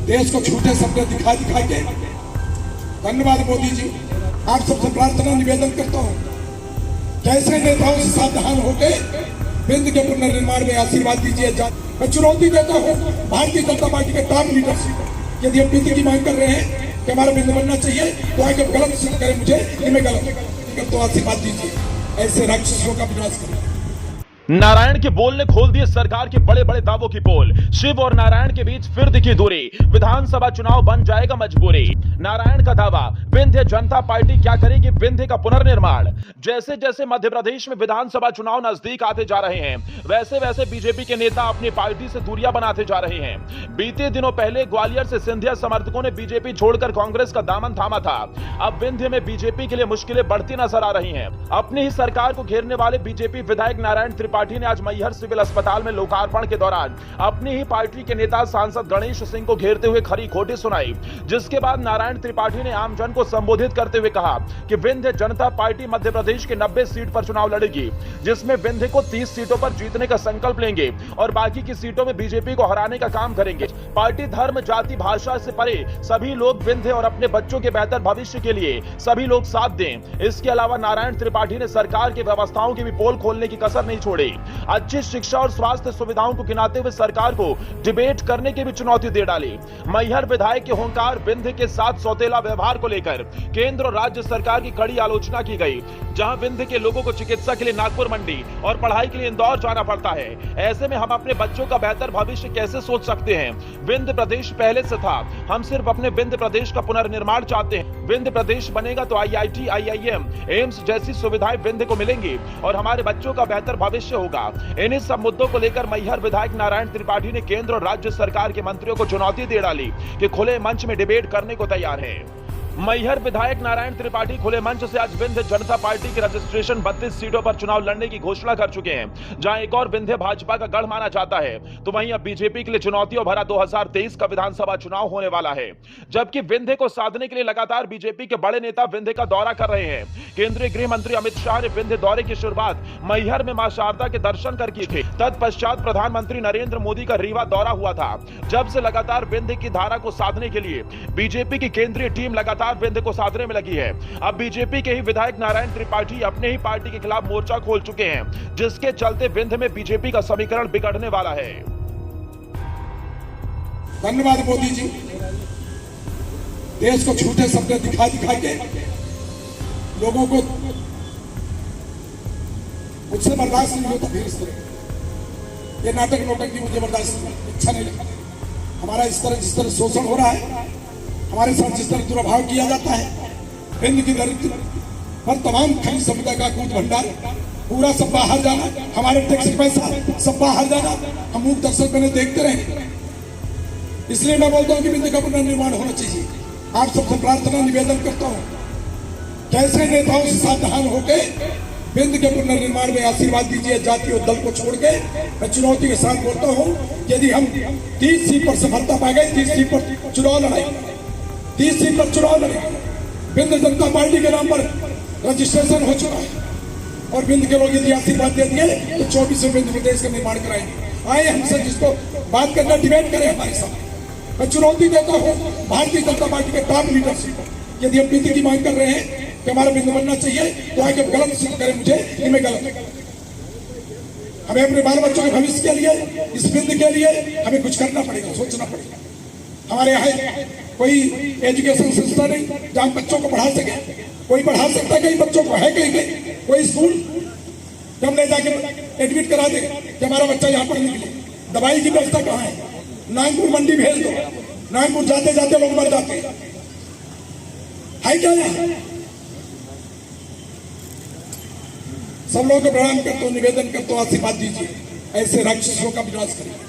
देश को झूठे सपने दिखा दिखा के। धन्यवाद मोदी जी, आप सबसे प्रार्थना निवेदन करता हूँ, कैसे नेताओं से सावधान होके विंध्य के पुनर्निर्माण में आशीर्वाद दीजिए। मैं चुनौती देता हूँ भारतीय जनता पार्टी के टॉप लीडरशिप, यदि हम विंध्य की मांग कर रहे हैं कि हमारा विंध्य बनना चाहिए, तो आगे गलत सिद्ध करें मुझे कि मैं गलत, तो आशीर्वाद दीजिए, ऐसे राक्षसों का विनाश करें। नारायण के बोल ने खोल दिए सरकार के बड़े बड़े दावों की पोल। शिव और नारायण के बीच फिर दिखी दूरी, विधानसभा चुनाव बन जाएगा मजबूरी। नारायण का दावा, विंध्य जनता पार्टी क्या करेगी विंध्य का पुनर्निर्माण। जैसे जैसे मध्य प्रदेश में विधानसभा चुनाव नजदीक आते जा रहे हैं, वैसे वैसे बीजेपी के नेता अपनी पार्टी से दूरियां बनाते जा रहे हैं। बीते दिनों पहले ग्वालियर से सिंधिया समर्थकों ने बीजेपी छोड़कर कांग्रेस का दामन थामा था। अब विंध्य में बीजेपी के लिए मुश्किलें बढ़ती नजर आ रही हैं। अपनी ही सरकार को घेरने वाले बीजेपी विधायक नारायण त्रिपाठी ने आज मैहर सिविल अस्पताल में लोकार्पण के दौरान अपनी ही पार्टी के नेता सांसद गणेश सिंह को घेरते हुए खरी खोटी सुनाई, जिसके बाद नारायण त्रिपाठी ने आमजन को संबोधित करते हुए कहा कि विंध्य जनता पार्टी मध्य प्रदेश के 90 सीट पर चुनाव लड़ेगी, जिसमें विंध्य को 30 सीटों पर जीतने का संकल्प लेंगे और बाकी की सीटों में बीजेपी को हराने का काम करेंगे। पार्टी धर्म, जाति, भाषा से परे सभी लोग विंध्य और अपने बच्चों के बेहतर भविष्य के लिए सभी लोग साथ दें। इसके अलावा नारायण त्रिपाठी ने सरकार की व्यवस्थाओं की भी पोल खोलने की कसर नहीं छोड़ी। अच्छी शिक्षा और स्वास्थ्य सुविधाओं को गिनाते हुए सरकार को डिबेट करने की भी चुनौती दे डाली। मैहर विधायक के होंकार विंध्य के साथ सौतेला व्यवहार को लेकर केंद्र और राज्य सरकार की कड़ी आलोचना की गई। जहां विंध्य के लोगों को चिकित्सा के लिए नागपुर मंडी और पढ़ाई के लिए इंदौर जाना पड़ता है, ऐसे में हम अपने बच्चों का बेहतर भविष्य कैसे सोच सकते हैं। विंध्य प्रदेश पहले से था, हम सिर्फ अपने विंध्य प्रदेश का पुनर्निर्माण चाहते हैं। विंध्य प्रदेश बनेगा तो IIT, IIM, एम्स जैसी सुविधाएं विंध्य को मिलेंगी और हमारे बच्चों का बेहतर भविष्य होगा। इन्हीं सब मुद्दों को लेकर मैहर विधायक नारायण त्रिपाठी ने केंद्र और राज्य सरकार के मंत्रियों को चुनौती दे डाली कि खुले मंच में डिबेट करने को तैयार है। मैहर विधायक नारायण त्रिपाठी खुले मंच से आज विंध्य जनता पार्टी की रजिस्ट्रेशन 32 सीटों पर चुनाव लड़ने की घोषणा कर चुके हैं। जहां एक और विंध्य भाजपा का गढ़ माना जाता है, तो वहीं अब बीजेपी के लिए चुनौतियों भरा 2023 का विधानसभा चुनाव होने वाला है। जबकि विंध्य को साधने के लिए लगातार बीजेपी के बड़े नेता विंध्य का दौरा कर रहे हैं। केंद्रीय गृह मंत्री अमित शाह ने विंध्य दौरे की शुरुआत मैहर में मां शारदा के दर्शन कर की थी। तत्पश्चात प्रधानमंत्री नरेंद्र मोदी का रीवा दौरा हुआ था। जब से लगातार विंध्य की धारा को साधने के लिए बीजेपी की केंद्रीय टीम लगातार विंध्य को साधने में लगी है। अब बीजेपी के ही विधायक नारायण त्रिपाठी अपने ही पार्टी के खिलाफ मोर्चा खोल चुके हैं, जिसके चलते विंध्य में बीजेपी का समीकरण बिगड़ने वाला है। धन्यवाद मोदी जी, देश को झूठे सपने दिखा दिखा के लोगों को मुझसे बर्दाश्त नहीं होता। फिर इस तरह ये नाटक नोटंकी मुझे बर्दाश्त अच्छा नहीं लगता। हमारा इस तरह जिस तरह शोषण हो रहा है, हमारे साथ जिस तरह दुर्भाव किया जाता है, विंध्य की धरती पर तमाम खनिज संपदा का कूद भंडार पूरा सब बाहर जाना, हमारे टैक्स पैसा सब बाहर जाना, हम मूक दर्शक बने देखते रहे। इसलिए मैं बोलता हूँ कि विंध्य का पुनर्निर्माण होना चाहिए। आप सबसे प्रार्थना निवेदन करता हूँ, कैसे नेताओं से सावधान होके विंध्य के पुनर्निर्माण में आशीर्वाद दीजिए। जाति और दल को छोड़ के मैं चुनौती के साथ बोलता हूँ, यदि हम 30 सीट पर सफलता पा गए, 30 सीट पर चुनाव लड़ाएंगे, 30 सीट पर चुनाव लड़ेंगे। विंध्य जनता पार्टी के नाम पर रजिस्ट्रेशन हो चुका है और विंध्य के लोग यदि आशीर्वाद दे दिए तो 24 में विंध्य प्रदेश का निर्माण कराएंगे। आए हमसे जिसको बात करना डिबेट करें हमारे साथ। मैं चुनौती देता हूँ भारतीय जनता पार्टी के टॉप लीडरशिप, यदि हम विंध्य की मांग कर रहे हैं कि हमारा विंध्य बनना चाहिए, तो आगे गलत सिद्ध करें मुझे कि मैं गलत। हमें अपने बाल बच्चों के भविष्य के लिए, इस विंध्य के लिए हमें कुछ करना पड़ेगा, सोचना पड़ेगा। हमारे यहाँ कोई एजुकेशन संस्था नहीं जहाँ बच्चों को पढ़ा सके। कोई पढ़ा सकता है कई बच्चों को, है कहीं कोई स्कूल हम ले जाके एडमिट करा दे कि हमारा बच्चा यहाँ पढ़ने के लिए। दवाई की व्यवस्था कहाँ है? नागपुर मंडी भेज दो, नागपुर जाते जाते लोग मर जाते हैं। है क्या यहाँ? सब लोगों को प्रणाम करते हो, निवेदन करते हो, आशीर्वाद दीजिए, ऐसे राक्षसों का विनाश करें।